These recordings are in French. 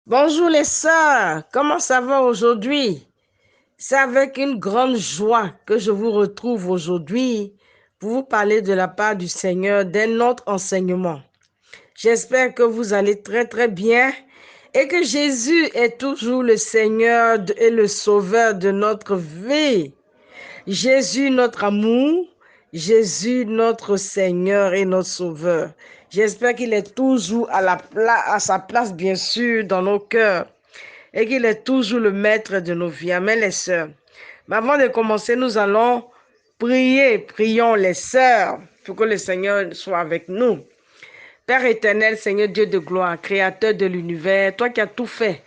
Bonjour les sœurs, comment ça va aujourd'hui? C'est avec une grande joie que je vous retrouve aujourd'hui pour vous parler de la part du Seigneur d'un autre enseignement. J'espère que vous allez très bien et que Jésus est toujours le Seigneur et le Sauveur de notre vie. Jésus notre amour, Jésus notre Seigneur et notre Sauveur. J'espère qu'il est toujours à sa place, bien sûr, dans nos cœurs et qu'il est toujours le maître de nos vies. Amen, les sœurs. Mais avant de commencer, nous allons prier. Prions les sœurs pour que le Seigneur soit avec nous. Père éternel, Seigneur Dieu de gloire, créateur de l'univers, toi qui as tout fait,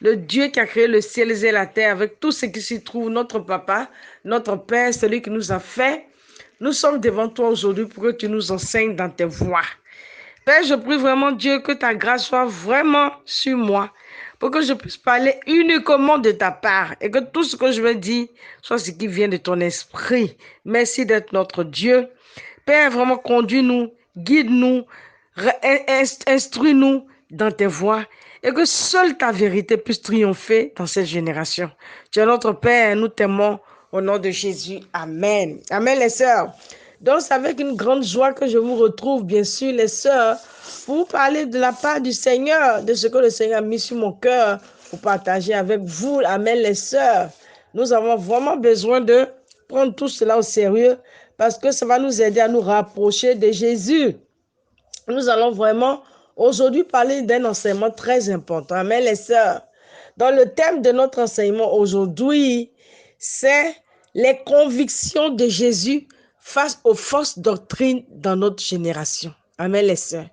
le Dieu qui a créé le ciel et la terre avec tout ce qui s'y trouve, notre papa, notre Père, celui qui nous a fait. Nous sommes devant toi aujourd'hui pour que tu nous enseignes dans tes voies. Père, je prie vraiment Dieu que ta grâce soit vraiment sur moi pour que je puisse parler uniquement de ta part et que tout ce que je veux dire soit ce qui vient de ton esprit. Merci d'être notre Dieu. Père, vraiment conduis-nous, guide-nous, instruis-nous dans tes voies et que seule ta vérité puisse triompher dans cette génération. Tu es notre Père, nous t'aimons au nom de Jésus. Amen. Amen, les sœurs. Donc, c'est avec une grande joie que je vous retrouve, bien sûr, les sœurs, pour vous parler de la part du Seigneur, de ce que le Seigneur a mis sur mon cœur pour partager avec vous. Amen, les sœurs. Nous avons vraiment besoin de prendre tout cela au sérieux parce que ça va nous aider à nous rapprocher de Jésus. Nous allons vraiment aujourd'hui parler d'un enseignement très important. Amen, les sœurs. Dans le thème de notre enseignement aujourd'hui, c'est les convictions de Jésus face aux fausses doctrines dans notre génération. Amen, les sœurs.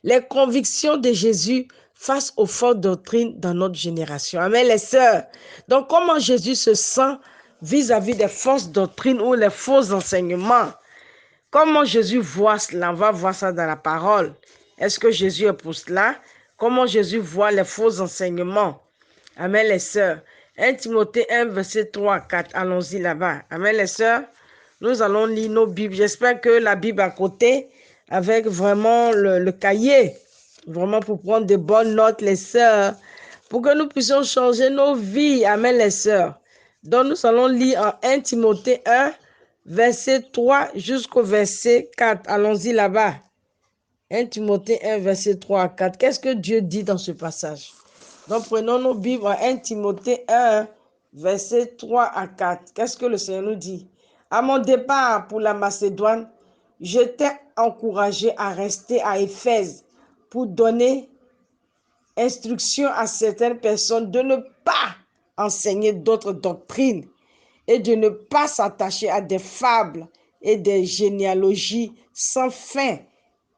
Les convictions de Jésus face aux fausses doctrines dans notre génération. Amen, les sœurs. Donc, comment Jésus se sent vis-à-vis des fausses doctrines ou les faux enseignements? Comment Jésus voit cela? On va voir ça dans la parole. Est-ce que Jésus est pour cela? Comment Jésus voit les faux enseignements? Amen, les sœurs. 1 Timothée 1, verset 3 à 4. Allons-y là-bas. Amen, les sœurs. Nous allons lire nos Bibles. J'espère que la Bible à côté, avec vraiment le cahier, vraiment pour prendre de bonnes notes, les sœurs, pour que nous puissions changer nos vies. Amen, les sœurs. Donc, nous allons lire en 1 Timothée 1, verset 3 jusqu'au verset 4. Allons-y là-bas. 1 Timothée 1, verset 3 à 4. Qu'est-ce que Dieu dit dans ce passage? Donc, prenons nos Bibles en 1 Timothée 1, verset 3 à 4. Qu'est-ce que le Seigneur nous dit? À mon départ pour la Macédoine, je t'ai encouragé à rester à Éphèse pour donner instruction à certaines personnes de ne pas enseigner d'autres doctrines et de ne pas s'attacher à des fables et des généalogies sans fin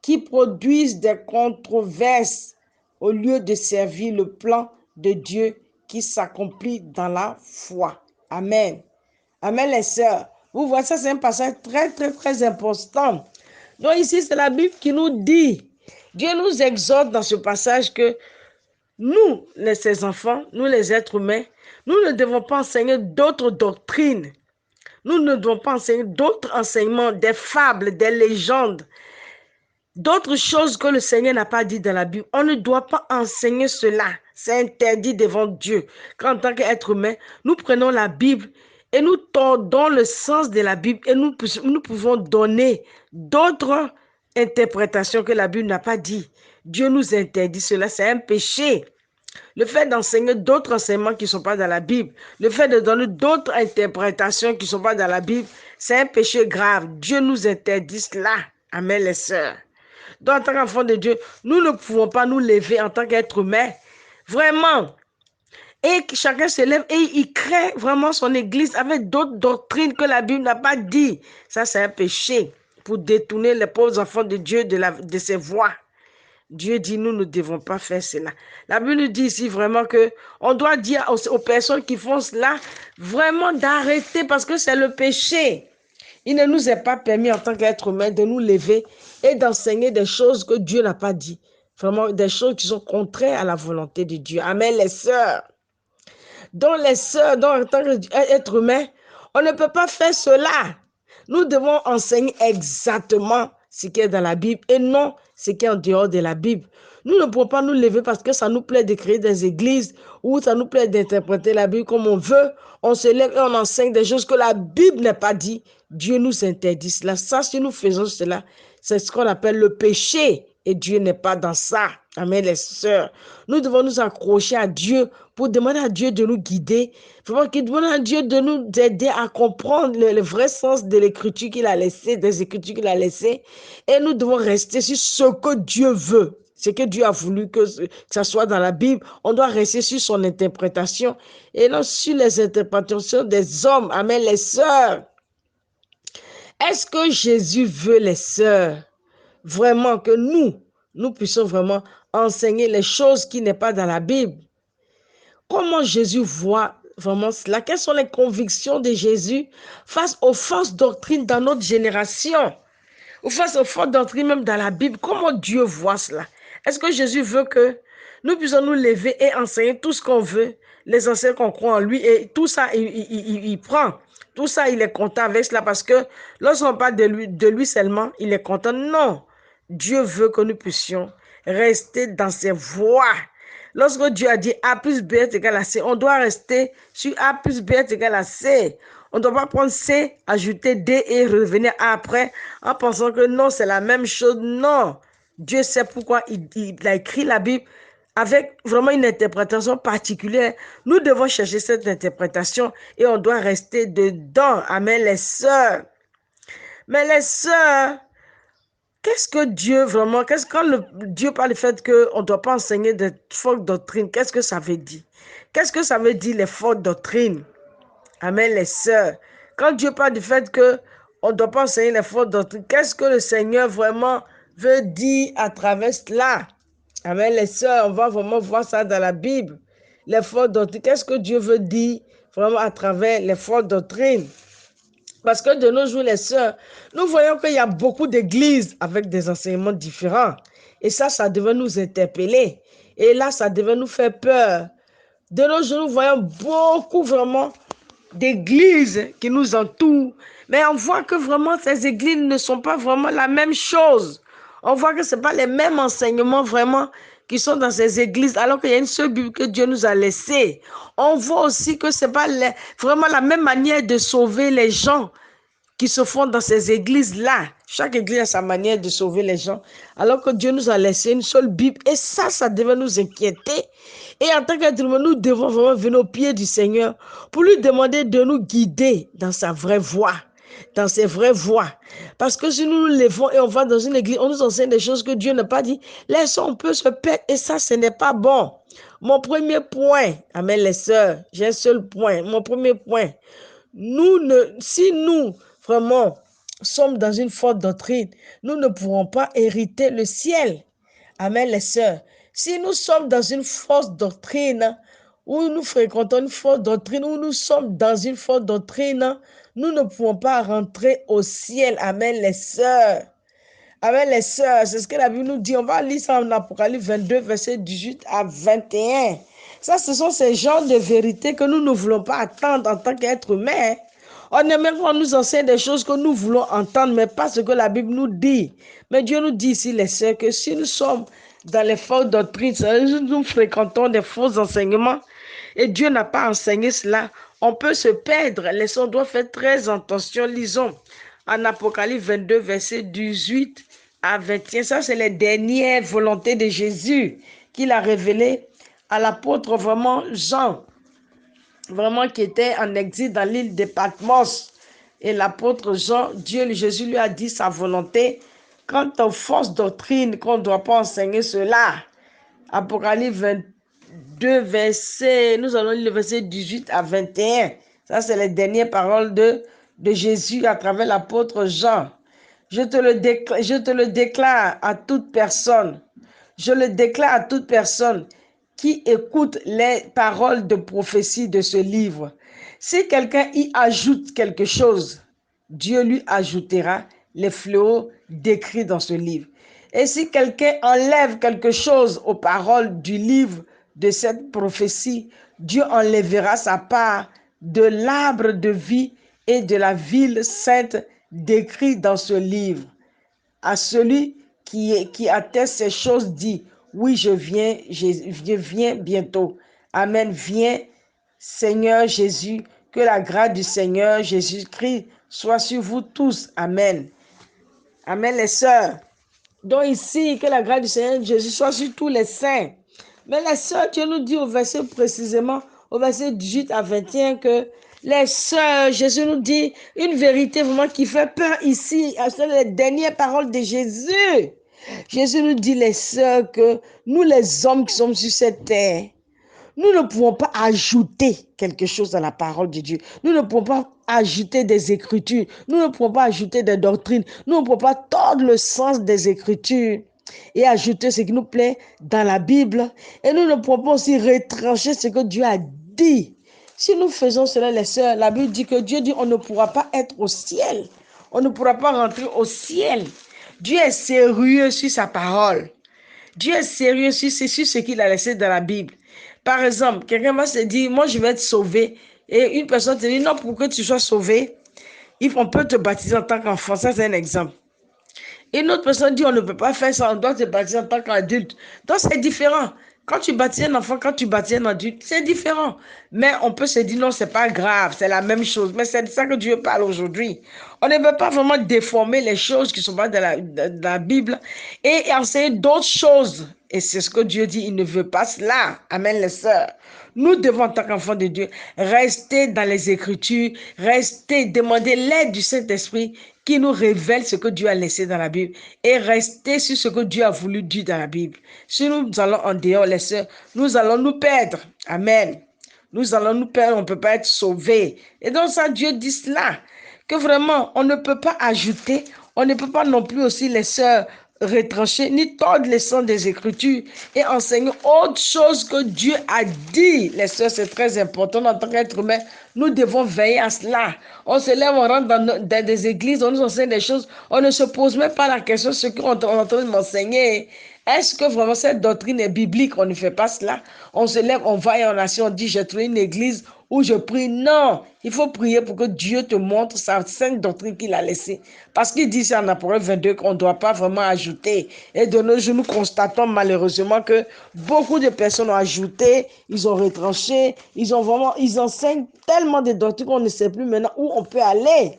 qui produisent des controverses au lieu de servir le plan de Dieu qui s'accomplit dans la foi. Amen. Amen, les sœurs. Vous voyez, ça c'est un passage très important. Donc ici, c'est la Bible qui nous dit, Dieu nous exhorte dans ce passage que nous, ses enfants, nous les êtres humains, nous ne devons pas enseigner d'autres doctrines. Nous ne devons pas enseigner d'autres enseignements, des fables, des légendes, d'autres choses que le Seigneur n'a pas dit dans la Bible. On ne doit pas enseigner cela. C'est interdit devant Dieu. Quand en tant qu'être humain, nous prenons la Bible et nous tordons le sens de la Bible et nous pouvons donner d'autres interprétations que la Bible n'a pas dit. Dieu nous interdit cela, c'est un péché. Le fait d'enseigner d'autres enseignements qui ne sont pas dans la Bible, le fait de donner d'autres interprétations qui ne sont pas dans la Bible, c'est un péché grave. Dieu nous interdit cela. Amen, les sœurs. Donc, en tant qu'enfants de Dieu, nous ne pouvons pas nous lever en tant qu'être humain. Vraiment. Et chacun se lève et il crée vraiment son église avec d'autres doctrines que la Bible n'a pas dit. Ça, c'est un péché pour détourner les pauvres enfants de Dieu de ses voies. Dieu dit, nous ne devons pas faire cela. La Bible nous dit ici vraiment que on doit dire aux personnes qui font cela vraiment d'arrêter parce que c'est le péché. Il ne nous est pas permis en tant qu'être humain de nous lever et d'enseigner des choses que Dieu n'a pas dit. Vraiment des choses qui sont contraires à la volonté de Dieu. Amen, les sœurs. Donc les sœurs, donc en tant qu'être humain, on ne peut pas faire cela. Nous devons enseigner exactement ce qui est dans la Bible et non ce qui est en dehors de la Bible. Nous ne pouvons pas nous lever parce que ça nous plaît de créer des églises ou ça nous plaît d'interpréter la Bible comme on veut. On se lève et on enseigne des choses que la Bible n'a pas dit. Dieu nous interdit cela. Ça, si nous faisons cela, c'est ce qu'on appelle le péché. Et Dieu n'est pas dans ça. Amen, les sœurs. Nous devons nous accrocher à Dieu pour demander à Dieu de nous guider. Vraiment qu'il demande à Dieu de nous aider à comprendre le vrai sens de l'écriture qu'il a laissé, des écritures qu'il a laissées. Et nous devons rester sur ce que Dieu veut. Ce que Dieu a voulu que ça soit dans la Bible. On doit rester sur son interprétation et non sur les interprétations des hommes. Amen, les sœurs. Est-ce que Jésus veut, les sœurs, vraiment que nous puissions vraiment enseigner les choses qui n'est pas dans la Bible? Comment Jésus voit vraiment cela? Quelles sont les convictions de Jésus face aux fausses doctrines dans notre génération? Ou face aux fausses doctrines même dans la Bible? Comment Dieu voit cela? Est-ce que Jésus veut que nous puissions nous lever et enseigner tout ce qu'on veut, les enseigner qu'on croit en lui, et tout ça, il prend. Tout ça, il est content avec cela parce que lorsqu'on parle de lui seulement, il est content. Non, Dieu veut que nous puissions rester dans ses voies. Lorsque Dieu a dit A plus B est égal à C, on doit rester sur A plus B est égal à C. On ne doit pas prendre C, ajouter D et revenir après en pensant que non, c'est la même chose. Non, Dieu sait pourquoi il a écrit la Bible avec vraiment une interprétation particulière. Nous devons chercher cette interprétation et on doit rester dedans. Amen, les sœurs. Mais les sœurs, qu'est-ce que Dieu vraiment, quand Dieu parle du fait qu'on ne doit pas enseigner de fausses doctrines, qu'est-ce que ça veut dire? Qu'est-ce que ça veut dire les fausses doctrines? Amen, les sœurs. Quand Dieu parle du fait qu'on ne doit pas enseigner les fausses doctrines, qu'est-ce que le Seigneur vraiment veut dire à travers cela? Amen, les sœurs, on va vraiment voir ça dans la Bible. Les fausses doctrines, qu'est-ce que Dieu veut dire vraiment à travers les fausses doctrines? Parce que de nos jours, les sœurs, nous voyons qu'il y a beaucoup d'églises avec des enseignements différents. Et ça devait nous interpeller. Et là, ça devait nous faire peur. De nos jours, nous voyons beaucoup vraiment d'églises qui nous entourent. Mais on voit que vraiment ces églises ne sont pas vraiment la même chose. On voit que ce n'est pas les mêmes enseignements vraiment qui sont dans ces églises, alors qu'il y a une seule Bible que Dieu nous a laissée. On voit aussi que ce n'est pas vraiment la même manière de sauver les gens qui se font dans ces églises-là. Chaque église a sa manière de sauver les gens, alors que Dieu nous a laissé une seule Bible. Et ça devait nous inquiéter. Et en tant qu'être humain, nous devons vraiment venir au pied du Seigneur pour lui demander de nous guider dans sa vraie voie, dans ses vraies voies. Parce que si nous nous levons et on va dans une église, on nous enseigne des choses que Dieu n'a pas dit, là, on peut se perdre et ça, ce n'est pas bon. Mon premier point, amen les sœurs, j'ai un seul point, mon premier point, si nous, vraiment, sommes dans une forte doctrine, nous ne pourrons pas hériter le ciel. Amen, les sœurs. Si nous sommes dans une fausse doctrine, où nous fréquentons une fausse doctrine, où nous sommes dans une fausse doctrine, nous ne pouvons pas rentrer au ciel. Amen, les sœurs. Amen, les sœurs. C'est ce que la Bible nous dit. On va lire ça en Apocalypse 22, verset 18 à 21. Ça, ce sont ces genres de vérités que nous ne voulons pas attendre en tant qu'être humain. On aimerait qu'on nous enseigne des choses que nous voulons entendre, mais pas ce que la Bible nous dit. Mais Dieu nous dit ici, les sœurs, que si nous sommes dans les fausses doctrines, nous fréquentons des faux enseignements, et Dieu n'a pas enseigné cela, on peut se perdre. Les sœurs doivent faire très attention. Lisons en Apocalypse 22, verset 18 à 21. Ça, c'est les dernières volontés de Jésus qu'il a révélées à l'apôtre vraiment Jean, vraiment qui était en exil dans l'île de Patmos. Et l'apôtre Jean, Jésus lui a dit sa volonté quant aux fausses doctrines qu'on ne doit pas enseigner cela. Apocalypse 22, verset, nous allons lire le verset 18 à 21. Ça, c'est les dernières paroles de Jésus à travers l'apôtre Jean. Je te le déclare à toute personne. Je le déclare à toute personne qui écoute les paroles de prophétie de ce livre. Si quelqu'un y ajoute quelque chose, Dieu lui ajoutera les fléaux décrits dans ce livre. Et si quelqu'un enlève quelque chose aux paroles du livre de cette prophétie, Dieu enlèvera sa part de l'arbre de vie et de la ville sainte décrite dans ce livre. À celui qui atteste ces choses dit, Oui, je viens bientôt. Amen. Viens, Seigneur Jésus, que la grâce du Seigneur Jésus-Christ soit sur vous tous. Amen. Amen, les sœurs. Donc ici, que la grâce du Seigneur Jésus soit sur tous les saints. Mais les sœurs, Dieu nous dit au verset précisément, au verset 18 à 21, que les sœurs, Jésus nous dit une vérité vraiment qui fait peur ici. Ce sont les dernières paroles de Jésus. Jésus nous dit, les sœurs, que nous, les hommes qui sommes sur cette terre, nous ne pouvons pas ajouter quelque chose à la parole de Dieu. Nous ne pouvons pas ajouter des écritures. Nous ne pouvons pas ajouter des doctrines. Nous ne pouvons pas tordre le sens des écritures et ajouter ce qui nous plaît dans la Bible. Et nous ne pouvons pas aussi retrancher ce que Dieu a dit. Si nous faisons cela, les sœurs, la Bible dit que Dieu dit on ne pourra pas être au ciel. On ne pourra pas rentrer au ciel. Dieu est sérieux sur sa parole. Dieu est sérieux sur ce qu'il a laissé dans la Bible. Par exemple, quelqu'un va se dire, moi je vais être sauvé. Et une personne te dit, non, pour que tu sois sauvé, on peut te baptiser en tant qu'enfant. Ça, c'est un exemple. Et une autre personne dit, on ne peut pas faire ça, on doit te baptiser en tant qu'adulte. Donc, c'est différent. Quand tu baptises un enfant, quand tu baptises un adulte, c'est différent. Mais on peut se dire, non, c'est pas grave, c'est la même chose. Mais c'est de ça que Dieu parle aujourd'hui. On ne veut pas vraiment déformer les choses qui sont pas dans la Bible et enseigner d'autres choses. Et c'est ce que Dieu dit, il ne veut pas cela. Amen, les sœurs. Nous devons, en tant qu'enfants de Dieu, rester dans les Écritures, rester, demander l'aide du Saint-Esprit qui nous révèle ce que Dieu a laissé dans la Bible et rester sur ce que Dieu a voulu dire dans la Bible. Si nous allons en dehors, les sœurs, nous allons nous perdre. Amen. Nous allons nous perdre, on ne peut pas être sauvés. Et donc ça, Dieu dit cela, que vraiment, on ne peut pas ajouter, on ne peut pas non plus aussi, les sœurs, retrancher, ni tordre les sens des Écritures et enseigner autre chose que Dieu a dit. Les sœurs, c'est très important en tant qu'être humain. Nous devons veiller à cela. On se lève, on rentre dans des églises, on nous enseigne des choses, on ne se pose même pas la question, ce qu'on est en train de m'enseigner. Est-ce que vraiment cette doctrine est biblique? On ne fait pas cela. On se lève, on va et on assure, on dit, j'ai trouvé une église où je prie. Non, il faut prier pour que Dieu te montre sa sainte doctrine qu'il a laissée. Parce qu'il dit ça en Apocalypse 22 qu'on ne doit pas vraiment ajouter. Et de nos jours, nous constatons malheureusement que beaucoup de personnes ont ajouté, ils ont retranché, ils enseignent tellement de doctrines qu'on ne sait plus maintenant où on peut aller.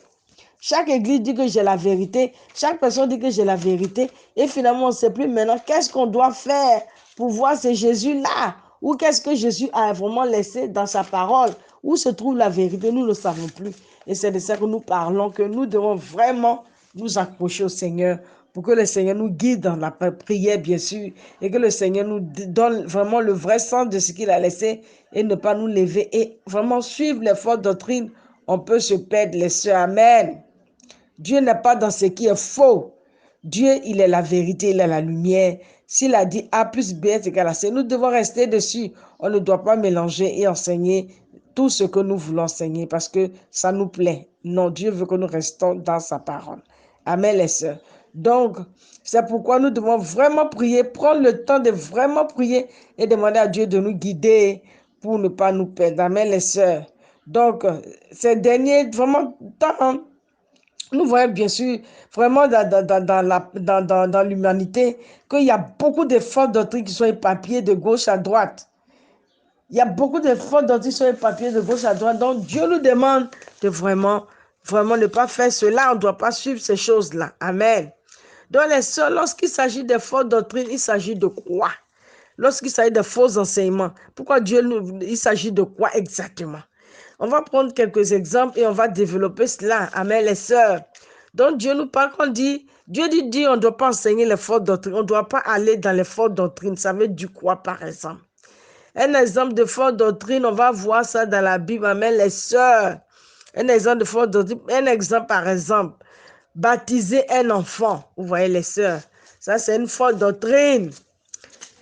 Chaque église dit que j'ai la vérité. Chaque personne dit que j'ai la vérité. Et finalement, on ne sait plus maintenant qu'est-ce qu'on doit faire pour voir ce Jésus-là. Ou qu'est-ce que Jésus a vraiment laissé dans sa parole. Où se trouve la vérité, nous ne savons plus. Et c'est de ça que nous parlons, que nous devons vraiment nous accrocher au Seigneur pour que le Seigneur nous guide dans la prière, bien sûr, et que le Seigneur nous donne vraiment le vrai sens de ce qu'il a laissé et ne pas nous lever et vraiment suivre les fausses doctrines. On peut se perdre, les sœurs. Amen. Dieu n'est pas dans ce qui est faux. Dieu, il est la vérité, il est la lumière. S'il a dit A plus B est égal à C, nous devons rester dessus. On ne doit pas mélanger et enseigner tout ce que nous voulons enseigner parce que ça nous plaît. Non, Dieu veut que nous restons dans sa parole. Amen, les sœurs. Donc, c'est pourquoi nous devons vraiment prier, prendre le temps de vraiment prier et demander à Dieu de nous guider pour ne pas nous perdre. Amen, les sœurs. Donc, ces derniers, vraiment, temps, nous voyons bien sûr vraiment dans l'humanité qu'il y a beaucoup de fausses doctrines qui sont éparpillées de gauche à droite. Il y a beaucoup de fausses doctrines qui sont éparpillées de gauche à droite. Donc Dieu nous demande de vraiment ne pas faire cela. On ne doit pas suivre ces choses-là. Amen. Donc les sœurs, lorsqu'il s'agit de fausses doctrines, il s'agit de quoi? Lorsqu'il s'agit de faux enseignements, pourquoi il s'agit de quoi exactement? On va prendre quelques exemples et on va développer cela. Amen, les sœurs. Donc, Dieu nous parle quand Dieu dit, on ne doit pas enseigner les fausses doctrines. On ne doit pas aller dans les fausses doctrines. Ça veut dire quoi, par exemple? Un exemple de fausse doctrine, on va voir ça dans la Bible. Amen, les sœurs. Un exemple de fausse doctrine. Un exemple, par exemple, baptiser un enfant. Vous voyez, les sœurs. Ça, c'est une fausse doctrine.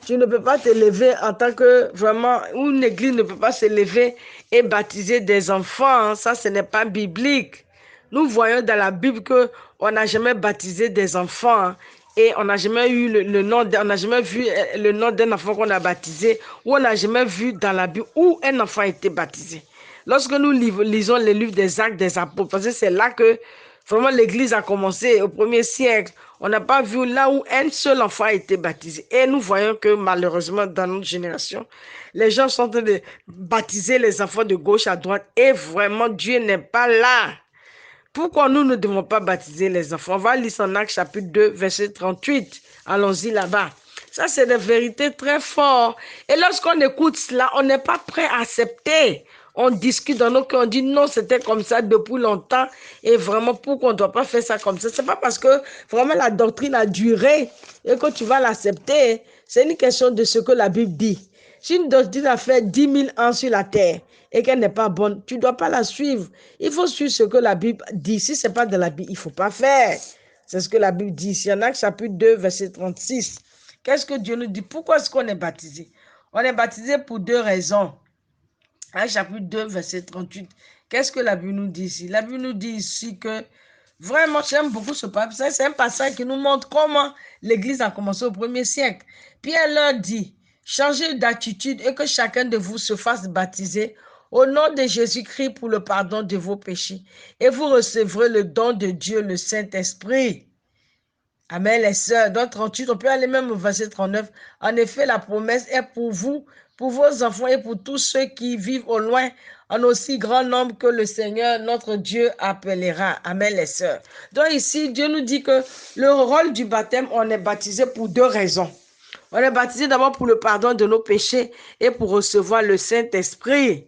Tu ne peux pas te lever en tant que vraiment, une église ne peut pas se lever et baptiser des enfants. Ça, ce n'est pas biblique. Nous voyons dans la Bible qu'on n'a jamais baptisé des enfants et on n'a jamais eu le nom, on n'a jamais vu le nom d'un enfant qu'on a baptisé ou on n'a jamais vu dans la Bible où un enfant a été baptisé. Lorsque nous lisons les livres des Actes des Apôtres, parce que c'est là que Vraiment, l'Église a commencé au 1er siècle. On n'a pas vu là où un seul enfant a été baptisé. Et nous voyons que malheureusement, dans notre génération, les gens sont en train de baptiser les enfants de gauche à droite. Et vraiment, Dieu n'est pas là. Pourquoi nous ne devons pas baptiser les enfants? On va lire en Actes chapitre 2, verset 38. Allons-y là-bas. Ça, c'est des vérités très fortes. Et lorsqu'on écoute cela, on n'est pas prêt à accepter. On discute dans nos cœurs, on dit non, c'était comme ça depuis longtemps. Et vraiment, pourquoi on ne doit pas faire ça comme ça? Ce n'est pas parce que vraiment la doctrine a duré et que tu vas l'accepter. C'est une question de ce que la Bible dit. Si une doctrine a fait 10 000 ans sur la terre et qu'elle n'est pas bonne, tu ne dois pas la suivre. Il faut suivre ce que la Bible dit. Si ce n'est pas de la Bible, il ne faut pas faire. C'est ce que la Bible dit. Il y en a chapitre 2, verset 36. Qu'est-ce que Dieu nous dit? Pourquoi est-ce qu'on est baptisé? On est baptisé pour deux raisons. Chapitre 2, verset 38. Qu'est-ce que la Bible nous dit ici? La Bible nous dit ici que vraiment, j'aime beaucoup ce passage. C'est un passage qui nous montre comment l'Église a commencé au 1er siècle. Pierre leur dit, changez d'attitude et que chacun de vous se fasse baptiser au nom de Jésus-Christ pour le pardon de vos péchés. Et vous recevrez le don de Dieu, le Saint-Esprit. Amen, les sœurs. Dans 38, on peut aller même au verset 39. En effet, la promesse est pour vous, pour vos enfants et pour tous ceux qui vivent au loin, en aussi grand nombre que le Seigneur, notre Dieu, appellera. Amen, les sœurs. Donc ici, Dieu nous dit que le rôle du baptême, on est baptisé pour deux raisons. On est baptisé d'abord pour le pardon de nos péchés et pour recevoir le Saint-Esprit.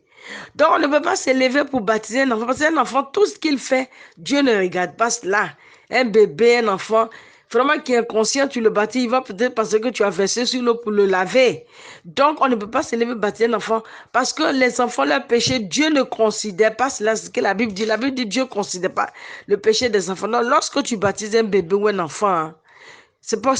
Donc, on ne peut pas s'élever pour baptiser un enfant. Parce qu'un enfant, tout ce qu'il fait, Dieu ne regarde pas cela. Un bébé, un enfant, vraiment qui est inconscient, tu le baptises, il va peut-être parce que tu as versé sur l'eau pour le laver. Donc, on ne peut pas s'élever pour baptiser un enfant parce que les enfants, leur péché, Dieu ne considère pas cela. C'est ce que la Bible dit. La Bible dit Dieu ne considère pas le péché des enfants. Donc, lorsque tu baptises un bébé ou un enfant, c'est pas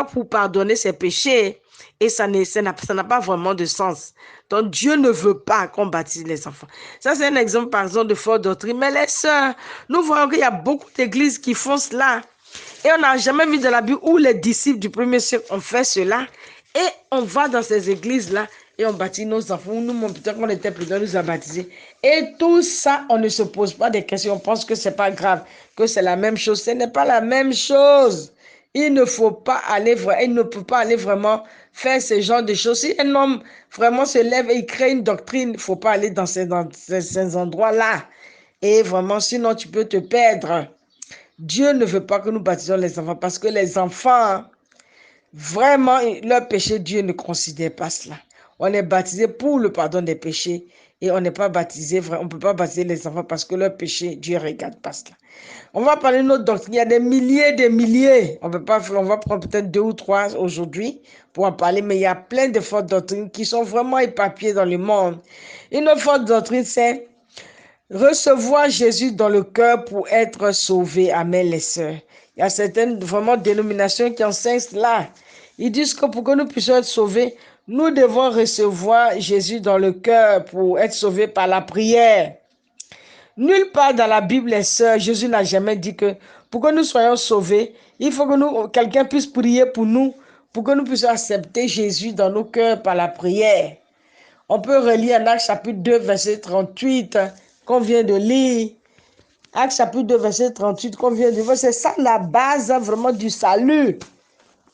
pour pardonner ses péchés. Et ça n'a pas vraiment de sens. Donc, Dieu ne veut pas qu'on baptise les enfants. Ça, c'est un exemple, par exemple, de fausse doctrine. Mais les sœurs, nous voyons qu'il y a beaucoup d'églises qui font cela. Et on n'a jamais vu de la Bible où les disciples du 1er siècle ont fait cela. Et on va dans ces églises-là et on baptise nos enfants. Nous, peut-être qu'on était plus nous a baptisés. Et tout ça, on ne se pose pas des questions. On pense que ce n'est pas grave, que c'est la même chose. Ce n'est pas la même chose. Il ne faut pas aller, il ne peut pas aller vraiment faire ce genre de choses. Si un homme vraiment se lève et il crée une doctrine, il ne faut pas aller dans ces endroits-là. Et vraiment, sinon tu peux te perdre. Dieu ne veut pas que nous baptisons les enfants parce que les enfants, vraiment, leur péché, Dieu ne considère pas cela. On est baptisé pour le pardon des péchés et on n'est pas baptisé, on ne peut pas baptiser les enfants parce que leur péché, Dieu ne regarde pas cela. On va parler de notre doctrine. Il y a des milliers. On va prendre peut-être 2 ou 3 aujourd'hui pour en parler, mais il y a plein de fausses doctrines qui sont vraiment éparpillées dans le monde. Une fausse doctrine, c'est recevoir Jésus dans le cœur pour être sauvé. Amen, les sœurs. Il y a certaines vraiment dénominations qui enseignent cela. Ils disent que pour que nous puissions être sauvés, nous devons recevoir Jésus dans le cœur pour être sauvés par la prière. Nulle part dans la Bible, les sœurs, Jésus n'a jamais dit que pour que nous soyons sauvés, il faut que quelqu'un puisse prier pour nous, pour que nous puissions accepter Jésus dans nos cœurs par la prière. On peut relire en Actes chapitre 2, verset 38, qu'on vient de lire. Actes chapitre 2, verset 38, qu'on vient de lire. C'est ça la base vraiment du salut.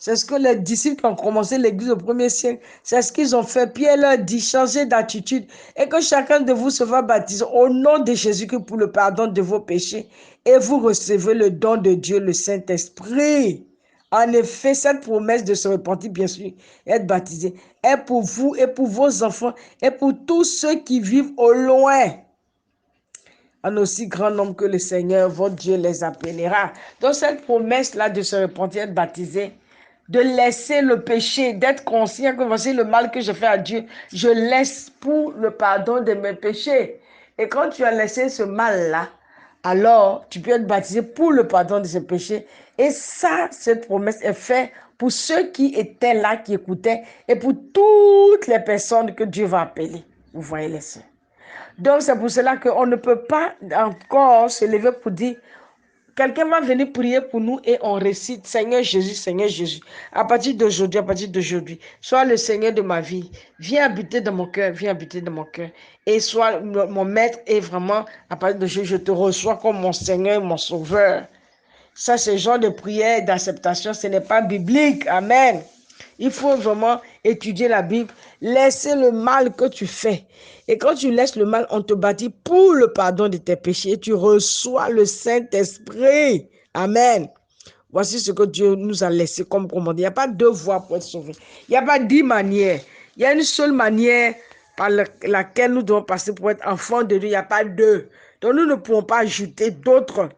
C'est ce que les disciples qui ont commencé l'église au 1er siècle, c'est ce qu'ils ont fait. Pierre leur dit, changez d'attitude et que chacun de vous se va baptiser au nom de Jésus-Christ pour le pardon de vos péchés et vous recevez le don de Dieu, le Saint-Esprit. En effet, cette promesse de se repentir, bien sûr, être baptisé, est pour vous et pour vos enfants et pour tous ceux qui vivent au loin, en aussi grand nombre que le Seigneur, votre Dieu, les appellera. Donc cette promesse-là de se repentir, être baptisé, de laisser le péché, d'être conscient que voici le mal que je fais à Dieu, je laisse pour le pardon de mes péchés. Et quand tu as laissé ce mal-là, alors tu peux être baptisé pour le pardon de ce péché. Et ça, cette promesse est faite pour ceux qui étaient là, qui écoutaient, et pour toutes les personnes que Dieu va appeler. Vous voyez les sœurs. Donc c'est pour cela qu'on ne peut pas encore se lever pour dire quelqu'un va venir prier pour nous et on récite Seigneur Jésus, Seigneur Jésus. À partir d'aujourd'hui, sois le Seigneur de ma vie. Viens habiter dans mon cœur, viens habiter dans mon cœur. Et sois mon maître et vraiment, à partir d'aujourd'hui, je te reçois comme mon Seigneur et mon Sauveur. Ça, ce genre de prière d'acceptation, ce n'est pas biblique. Amen. Il faut vraiment étudier la Bible, laisser le mal que tu fais. Et quand tu laisses le mal, on te bâtit pour le pardon de tes péchés. Et tu reçois le Saint-Esprit. Amen. Voici ce que Dieu nous a laissé comme commandement. Il n'y a pas deux voies pour être sauvé. Il n'y a pas 10 manières. Il y a une seule manière par laquelle nous devons passer pour être enfants de Dieu. Il n'y a pas deux. Donc nous ne pouvons pas ajouter d'autres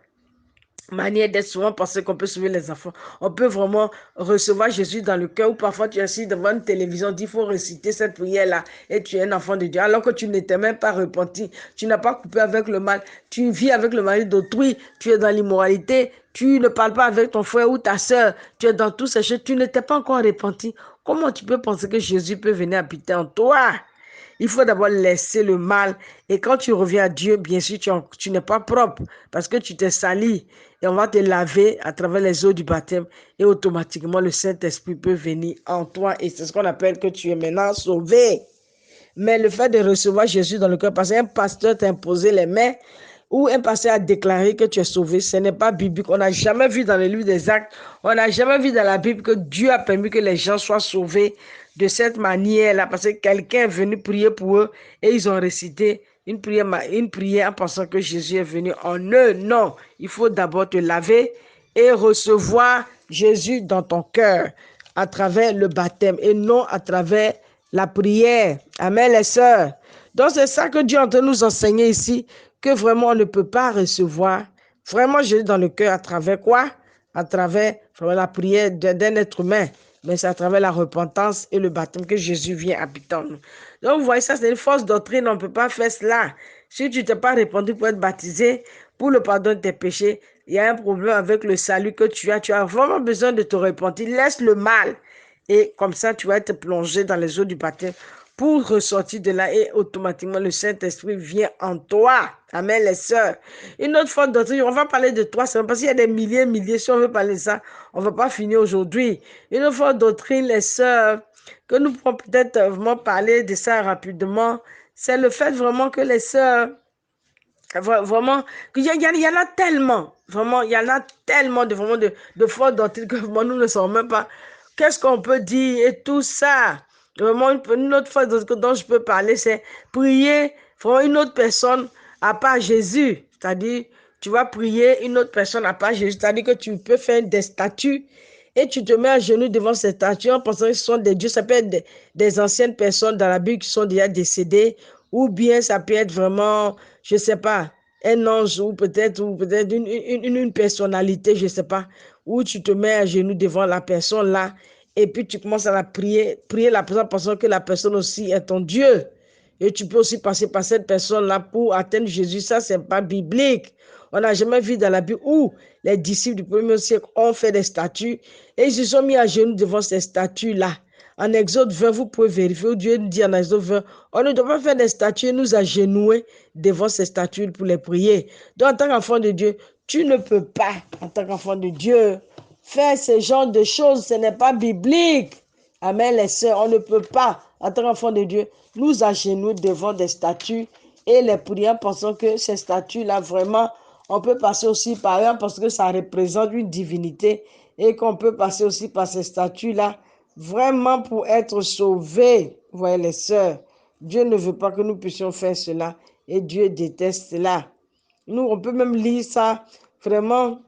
manière d'être souvent pensé qu'on peut sauver les enfants. On peut vraiment recevoir Jésus dans le cœur ou parfois tu es assis devant une télévision, il faut réciter cette prière-là et tu es un enfant de Dieu alors que tu n'étais même pas repenti, tu n'as pas coupé avec le mal, tu vis avec le mari d'autrui, tu es dans l'immoralité, tu ne parles pas avec ton frère ou ta soeur, tu es dans tous ces choses, tu n'étais pas encore repenti. Comment tu peux penser que Jésus peut venir habiter en toi? Il faut d'abord laisser le mal. Et quand tu reviens à Dieu, bien sûr, tu n'es pas propre parce que tu t'es sali. Et on va te laver à travers les eaux du baptême. Et automatiquement, le Saint-Esprit peut venir en toi. Et c'est ce qu'on appelle que tu es maintenant sauvé. Mais le fait de recevoir Jésus dans le cœur, parce qu'un pasteur t'a imposé les mains, ou un pasteur a déclaré que tu es sauvé, ce n'est pas biblique. On n'a jamais vu dans le livre des Actes, on n'a jamais vu dans la Bible que Dieu a permis que les gens soient sauvés de cette manière-là, parce que quelqu'un est venu prier pour eux et ils ont récité une prière en pensant que Jésus est venu en eux. Non, il faut d'abord te laver et recevoir Jésus dans ton cœur à travers le baptême et non à travers la prière. Amen, les sœurs. Donc, c'est ça que Dieu est en train de nous enseigner ici, que vraiment on ne peut pas recevoir vraiment Jésus dans le cœur à travers quoi? À travers vraiment la prière d'un être humain. Mais c'est à travers la repentance et le baptême que Jésus vient habiter en nous. Donc, vous voyez, ça, c'est une fausse doctrine. On ne peut pas faire cela. Si tu ne t'es pas répandu pour être baptisé, pour le pardon de tes péchés, il y a un problème avec le salut que tu as. Tu as vraiment besoin de te repentir. Laisse le mal. Et comme ça, tu vas être plongé dans les eaux du baptême pour ressortir de là et automatiquement le Saint-Esprit vient en toi. Amen, les sœurs. Une autre fois doctrine, on va parler de toi, c'est parce qu'il y a des milliers, si on veut parler de ça, on ne va pas finir aujourd'hui. Une autre fois doctrine, les sœurs, que nous pouvons peut-être vraiment parler de ça rapidement, c'est le fait vraiment que les sœurs, vraiment, il y en a tellement, vraiment, il y en a tellement vraiment de fausses doctrines que vraiment, nous ne savons même pas qu'est-ce qu'on peut dire et tout ça. Vraiment, une autre fois dont je peux parler, c'est prier vraiment une autre personne à part Jésus. C'est-à-dire, tu vas prier une autre personne à part Jésus. C'est-à-dire que tu peux faire des statues et tu te mets à genoux devant ces statues en pensant que ce sont des dieux. Ça peut être des anciennes personnes dans la Bible qui sont déjà décédées ou bien ça peut être vraiment, je ne sais pas, un ange ou peut-être une personnalité, je ne sais pas, où tu te mets à genoux devant la personne là et puis tu commences à la prier la personne pensant que la personne aussi est ton Dieu. Et tu peux aussi passer par cette personne-là pour atteindre Jésus. Ça, ce n'est pas biblique. On n'a jamais vu dans la Bible où les disciples du premier siècle ont fait des statues et ils se sont mis à genoux devant ces statues-là. En Exode 20, vous pouvez vérifier où Dieu nous dit en Exode 20, on ne doit pas faire des statues et nous agenouiller devant ces statues pour les prier. Donc, en tant qu'enfant de Dieu, tu ne peux pas, en tant qu'enfant de Dieu, faire ce genre de choses. Ce n'est pas biblique. Amen, les sœurs, on ne peut pas, en tant qu'enfant de Dieu, nous agenouiller devant des statues et les prier en pensant que ces statues-là, vraiment, on peut passer aussi par eux parce que ça représente une divinité et qu'on peut passer aussi par ces statues-là vraiment pour être sauvés. Vous voyez les sœurs, Dieu ne veut pas que nous puissions faire cela et Dieu déteste cela. Nous, on peut même lire ça vraiment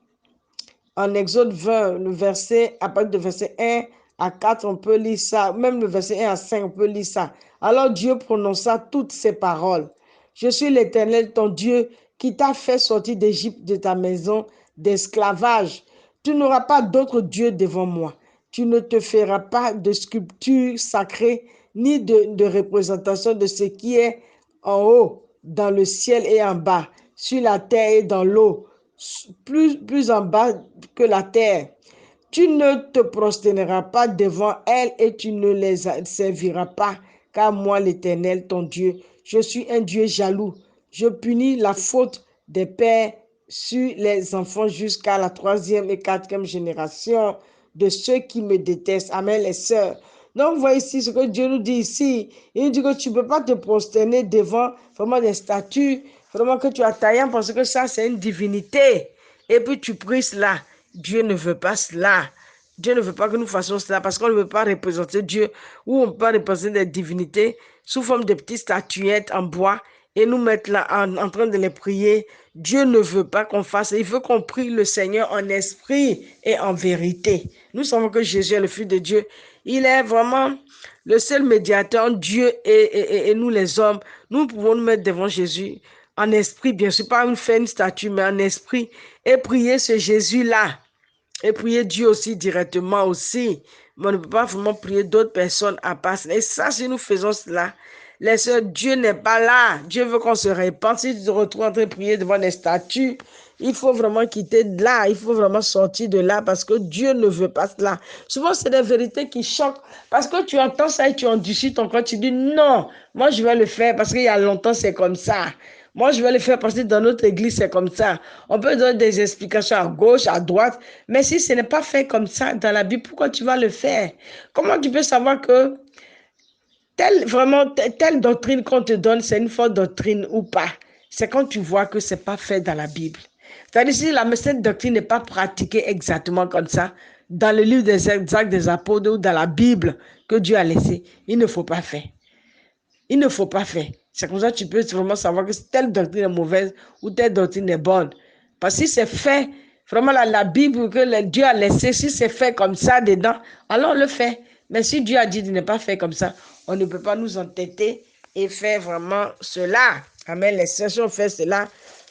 en Exode 20, le verset, à partir de verset 1 à 4, on peut lire ça. Même le verset 1 à 5, on peut lire ça. Alors Dieu prononça toutes ces paroles. Je suis l'Éternel, ton Dieu, qui t'a fait sortir d'Égypte de ta maison d'esclavage. Tu n'auras pas d'autre Dieu devant moi. Tu ne te feras pas de sculpture sacrée, ni de représentation de ce qui est en haut, dans le ciel et en bas, sur la terre et dans l'eau, plus en bas que la terre. Tu ne te prosterneras pas devant elles et tu ne les serviras pas, car moi, l'Éternel, ton Dieu, je suis un Dieu jaloux. Je punis la faute des pères sur les enfants jusqu'à la 3e et 4e génération de ceux qui me détestent. Amen, les sœurs. Donc, vous voyez ici ce que Dieu nous dit ici. Il nous dit que tu ne peux pas te prosterner devant vraiment des statues, vraiment que tu as taillé, parce que ça, c'est une divinité. Et puis, tu pries cela. Dieu ne veut pas cela. Dieu ne veut pas que nous fassions cela parce qu'on ne veut pas représenter Dieu ou on ne peut pas représenter des divinités sous forme de petites statuettes en bois et nous mettre là en train de les prier. Dieu ne veut pas qu'on fasse. Il veut qu'on prie le Seigneur en esprit et en vérité. Nous savons que Jésus est le Fils de Dieu. Il est vraiment le seul médiateur entre Dieu et nous les hommes. Nous pouvons nous mettre devant Jésus en esprit, bien sûr, pas faire une statue, mais en esprit et prier ce Jésus-là. Et prier Dieu aussi directement aussi. Mais on ne peut pas vraiment prier d'autres personnes à part. Et ça, si nous faisons cela, les sœurs, Dieu n'est pas là. Dieu veut qu'on se répande. Si tu te retrouves en train de prier devant des statues, il faut vraiment quitter de là. Il faut vraiment sortir de là parce que Dieu ne veut pas cela. Souvent, c'est des vérités qui choquent parce que tu entends ça et tu endurcis ton corps. Tu dis non, moi je vais le faire parce qu'il y a longtemps, c'est comme ça. Moi, je vais le faire parce que dans notre église, c'est comme ça. On peut donner des explications à gauche, à droite, mais si ce n'est pas fait comme ça dans la Bible, pourquoi tu vas le faire? Comment tu peux savoir que telle doctrine qu'on te donne, c'est une fausse doctrine ou pas? C'est quand tu vois que ce n'est pas fait dans la Bible. C'est-à-dire si cette doctrine n'est pas pratiquée exactement comme ça, dans le livre des Actes des Apôtres ou dans la Bible que Dieu a laissé, il ne faut pas faire. Il ne faut pas faire. C'est comme ça que tu peux vraiment savoir que telle doctrine est mauvaise ou telle doctrine est bonne. Parce que si c'est fait, vraiment la Bible que Dieu a laissé, si c'est fait comme ça dedans, alors on le fait. Mais si Dieu a dit de ne pas faire comme ça, on ne peut pas nous entêter et faire vraiment cela. Amen. Les sœurs, si on fait cela,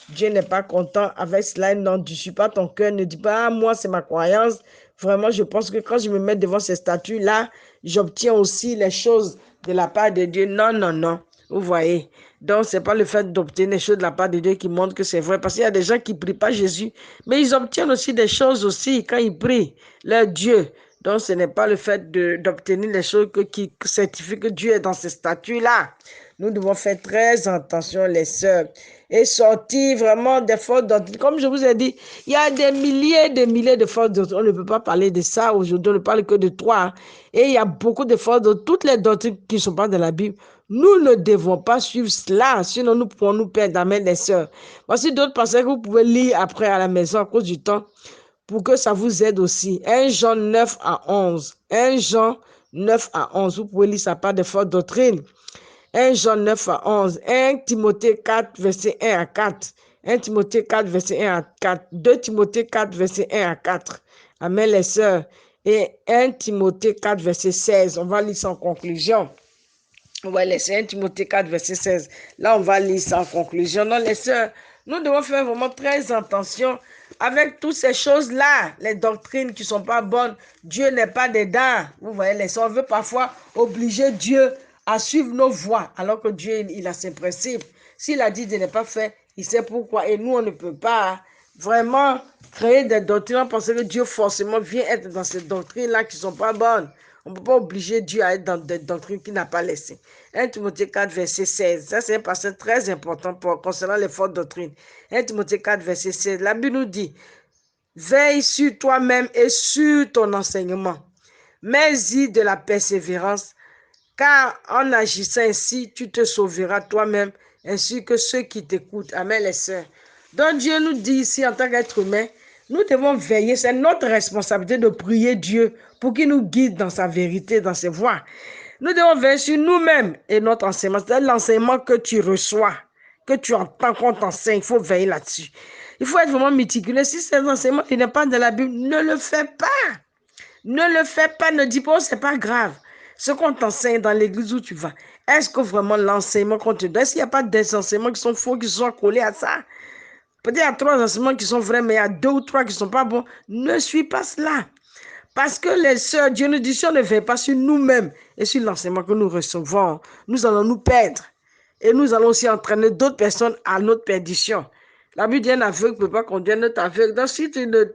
Dieu n'est pas content avec cela. Non, tu ne suis pas ton cœur. Ne dis pas, ah, moi, c'est ma croyance. Vraiment, je pense que quand je me mets devant ces statues-là, j'obtiens aussi les choses de la part de Dieu. Non, non, non. Vous voyez. Donc, ce n'est pas le fait d'obtenir des choses de la part de Dieu qui montre que c'est vrai. Parce qu'il y a des gens qui ne prient pas Jésus, mais ils obtiennent aussi des choses aussi quand ils prient leur Dieu. Donc, ce n'est pas le fait d'obtenir les choses qui certifient que Dieu est dans ces statues-là. Nous devons faire très attention, les sœurs, et sortir vraiment des fausses doctrines. Comme je vous ai dit, il y a des milliers de fausses doctrines. On ne peut pas parler de ça aujourd'hui, on ne parle que de trois. Et il y a beaucoup de fausses doctrines, toutes les doctrines qui ne sont pas dans la Bible. Nous ne devons pas suivre cela, sinon nous pourrons nous perdre. Amen, les sœurs. Voici d'autres passages que vous pouvez lire après à la maison à cause du temps, pour que ça vous aide aussi. 1 Jean 9 à 11. 1 Jean 9 à 11. Vous pouvez lire ça par des fausses doctrines. 1 Jean 9 à 11, 1 Timothée 4, verset 1 à 4, 1 Timothée 4, verset 1 à 4, 2 Timothée 4, verset 1 à 4. Amen, les sœurs. Et 1 Timothée 4, verset 16. On va lire ça en conclusion. On va laisser 1 Timothée 4, verset 16. Là, on va lire ça en conclusion. Non, les sœurs, nous devons faire vraiment très attention avec toutes ces choses-là, les doctrines qui ne sont pas bonnes. Dieu n'est pas dedans. Vous voyez, les sœurs, on veut parfois obliger Dieu à suivre nos voies, alors que Dieu, il a ses principes. S'il a dit de ne pas faire, il sait pourquoi. Et nous, on ne peut pas vraiment créer des doctrines parce que Dieu forcément vient être dans ces doctrines-là qui ne sont pas bonnes. On ne peut pas obliger Dieu à être dans des doctrines qu'il n'a pas laissées. 1 Timothée 4, verset 16. Ça, c'est un passage très important concernant les fausses doctrines. 1 Timothée 4, verset 16. La Bible nous dit, veille sur toi-même et sur ton enseignement. Mets-y de la persévérance, car en agissant ainsi, tu te sauveras toi-même, ainsi que ceux qui t'écoutent. Amen, les sœurs. Donc Dieu nous dit ici, en tant qu'être humain, nous devons veiller. C'est notre responsabilité de prier Dieu pour qu'il nous guide dans sa vérité, dans ses voies. Nous devons veiller sur nous-mêmes et notre enseignement. C'est l'enseignement que tu reçois, que tu entends qu'on t'enseigne. Il faut veiller là-dessus. Il faut être vraiment méticuleux. Si cet enseignement n'est pas dans la Bible, ne le fais pas. Ne le fais pas, ne dis pas, oh, c'est pas grave. Ce qu'on t'enseigne dans l'église où tu vas, est-ce que vraiment l'enseignement qu'on te donne, est-ce qu'il n'y a pas des enseignements qui sont faux, qui sont collés à ça? Peut-être il y a 3 enseignements qui sont vrais, mais il y a 2 ou 3 qui ne sont pas bons. Ne suis pas cela. Parce que les sœurs, Dieu nous dit, si on ne veille pas sur nous-mêmes et sur l'enseignement que nous recevons, nous allons nous perdre. Et nous allons aussi entraîner d'autres personnes à notre perdition. La Bible dit un aveugle ne peut pas conduire un autre aveugle. Donc, si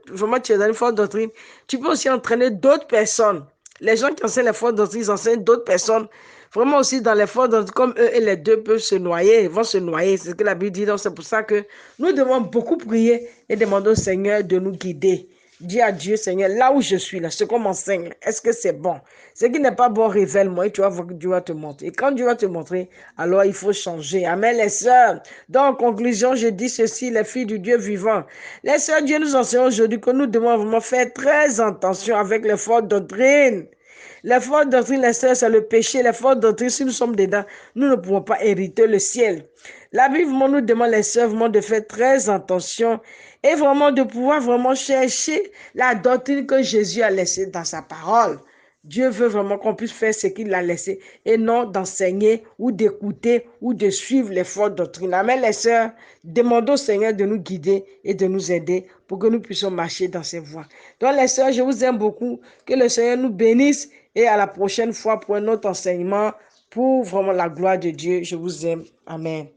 vraiment tu es dans une fausse doctrine, tu peux aussi entraîner d'autres personnes Les gens qui enseignent les fausses doctrines, ils enseignent d'autres personnes. Vraiment aussi dans les fausses doctrines, comme eux et les deux peuvent se noyer, ils vont se noyer. C'est ce que la Bible dit. Donc c'est pour ça que nous devons beaucoup prier et demander au Seigneur de nous guider. Dis à Dieu, Seigneur, là où je suis, là, ce qu'on m'enseigne, est-ce que c'est bon? Ce qui n'est pas bon, révèle-moi et tu vas voir que Dieu va te montrer. Et quand Dieu va te montrer, alors il faut changer. Amen, les sœurs. Donc, en conclusion, je dis ceci, les filles du Dieu vivant. Les sœurs, Dieu nous enseigne aujourd'hui que nous devons vraiment faire très attention avec les fausses doctrines. Les fausses doctrines, les sœurs, c'est le péché. Les fausses doctrines, si nous sommes dedans, nous ne pouvons pas hériter le ciel. La Bible nous demande, les sœurs, vraiment de faire très attention et vraiment de pouvoir vraiment chercher la doctrine que Jésus a laissée dans sa parole. Dieu veut vraiment qu'on puisse faire ce qu'il a laissé et non d'enseigner ou d'écouter ou de suivre les fausses doctrines. Amen, les sœurs, demandons au Seigneur de nous guider et de nous aider pour que nous puissions marcher dans ses voies. Donc, les sœurs, je vous aime beaucoup. Que le Seigneur nous bénisse et à la prochaine fois pour un autre enseignement pour vraiment la gloire de Dieu. Je vous aime. Amen.